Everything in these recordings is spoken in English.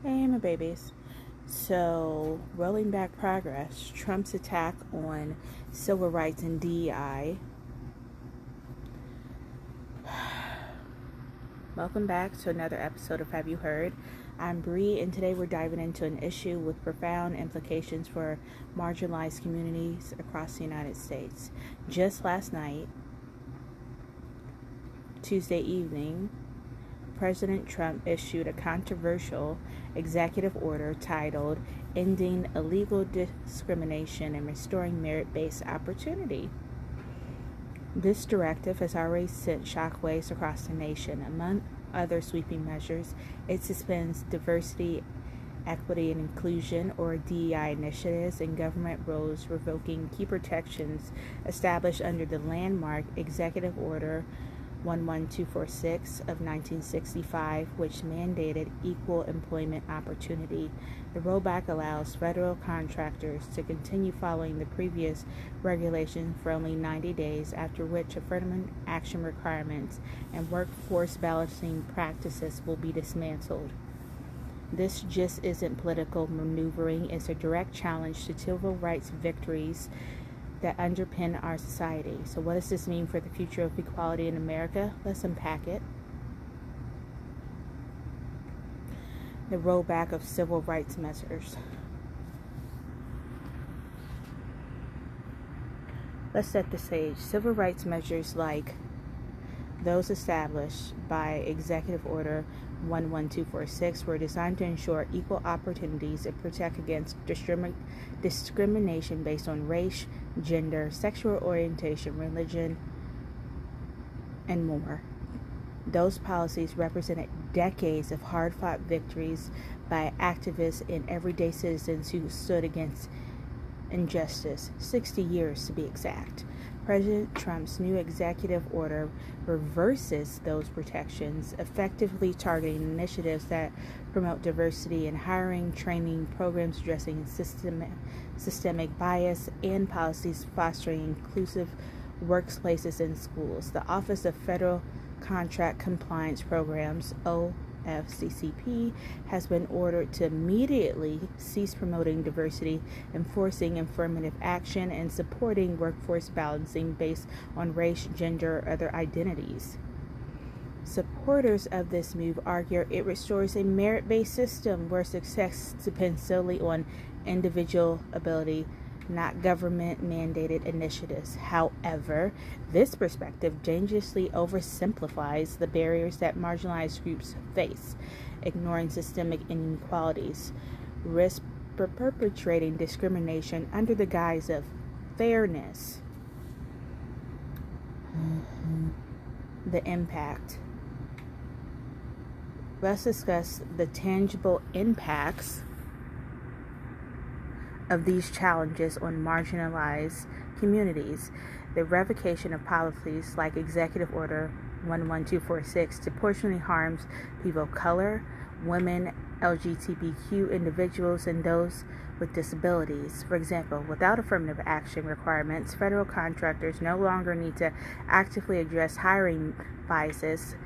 Hey, my babies. So, rolling back progress, Trump's attack on civil rights and DEI. Welcome back to another episode of Have You Heard? I'm Bree, and today we're diving into an issue with profound implications for marginalized communities across the United States. Just last night, Tuesday evening, President Trump issued a controversial executive order titled Ending Illegal Discrimination and Restoring Merit-Based Opportunity. This directive has already sent shockwaves across the nation. Among other sweeping measures, it suspends diversity, equity, and inclusion, or DEI initiatives in government roles, revoking key protections established under the landmark Executive Order 11246 of 1965, which mandated equal employment opportunity. The rollback allows federal contractors to continue following the previous regulation for only 90 days, after which affirmative action requirements and workforce balancing practices will be dismantled. This just isn't political maneuvering, it's a direct challenge to civil rights victories that underpin our society. So what does this mean for the future of equality in America? Let's unpack it. The rollback of civil rights measures. Let's set the stage. Civil rights measures like those established by Executive Order 11246 were designed to ensure equal opportunities and protect against discrimination based on race, gender, sexual orientation, religion, and more. Those policies represented decades of hard-fought victories by activists and everyday citizens who stood against injustice, 60 years to be exact. President Trump's new executive order reverses those protections, effectively targeting initiatives that promote diversity in hiring, training, programs addressing systemic bias, and policies fostering inclusive workplaces and schools. The Office of Federal Contract Compliance Programs, FCCP, has been ordered to immediately cease promoting diversity, enforcing affirmative action, and supporting workforce balancing based on race, gender, or other identities. Supporters of this move argue it restores a merit-based system where success depends solely on individual ability, not government-mandated initiatives. However, this perspective dangerously oversimplifies the barriers that marginalized groups face, ignoring systemic inequalities, risk perpetrating discrimination under the guise of fairness. The impact. Let's discuss the tangible impacts of these challenges on marginalized communities. The revocation of policies like Executive Order 11246 disproportionately harms people of color, women, LGBTQ individuals, and those with disabilities. For example, without affirmative action requirements, federal contractors no longer need to actively address hiring biases.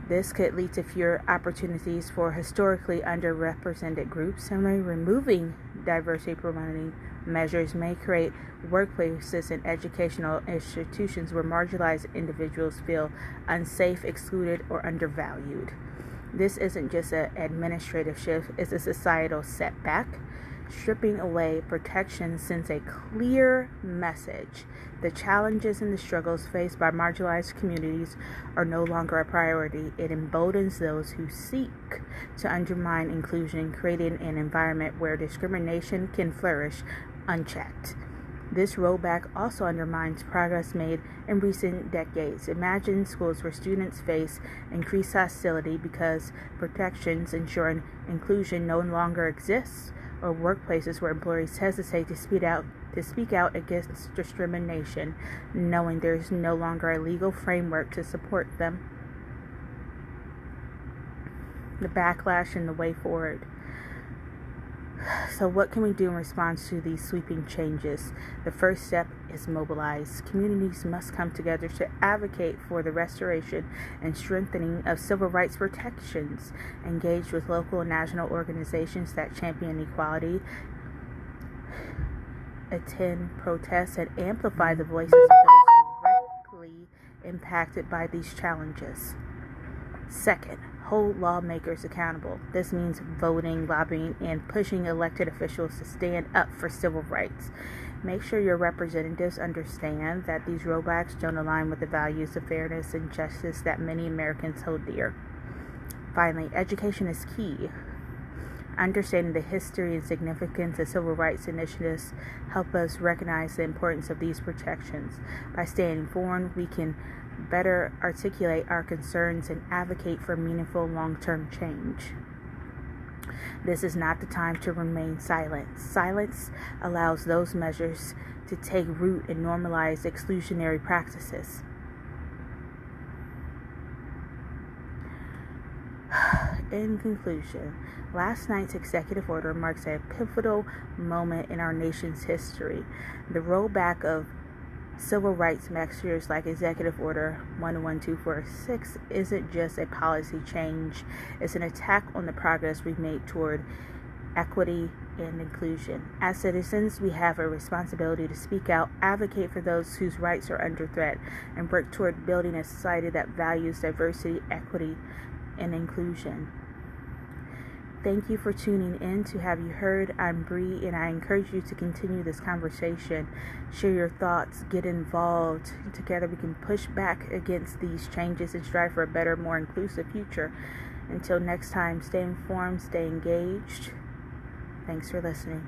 This could lead to fewer opportunities for historically underrepresented groups. Similarly, removing diversity promoting measures may create workplaces and educational institutions where marginalized individuals feel unsafe, excluded, or undervalued. This isn't just an administrative shift, it's a societal setback. Stripping away protection sends a clear message. The challenges and the struggles faced by marginalized communities are no longer a priority. It emboldens those who seek to undermine inclusion, creating an environment where discrimination can flourish unchecked. This rollback also undermines progress made in recent decades. Imagine schools where students face increased hostility because protections ensuring inclusion no longer exist, or workplaces where employees hesitate to speak out against discrimination, knowing there is no longer a legal framework to support them. The backlash and the way forward. So what can we do in response to these sweeping changes? The first step is mobilize. Communities must come together to advocate for the restoration and strengthening of civil rights protections, engage with local and national organizations that champion equality, attend protests, and amplify the voices of those directly impacted by these challenges. Second, hold lawmakers accountable. This means voting, lobbying, and pushing elected officials to stand up for civil rights. Make sure your representatives understand that these rollbacks don't align with the values of fairness and justice that many Americans hold dear. Finally, education is key. Understanding the history and significance of civil rights initiatives help us recognize the importance of these protections. By staying informed, we can better articulate our concerns and advocate for meaningful long-term change. This is not the time to remain silent. Silence allows those measures to take root and normalize exclusionary practices. In conclusion, last night's executive order marks a pivotal moment in our nation's history. The rollback of civil rights measures like Executive Order 11246 isn't just a policy change, it's an attack on the progress we've made toward equity and inclusion. As citizens, we have a responsibility to speak out, advocate for those whose rights are under threat, and work toward building a society that values diversity, equity, and inclusion. Thank you for tuning in to Have You Heard? I'm Bree, and I encourage you to continue this conversation. Share your thoughts, get involved. Together we can push back against these changes and strive for a better, more inclusive future. Until next time, stay informed, stay engaged. Thanks for listening.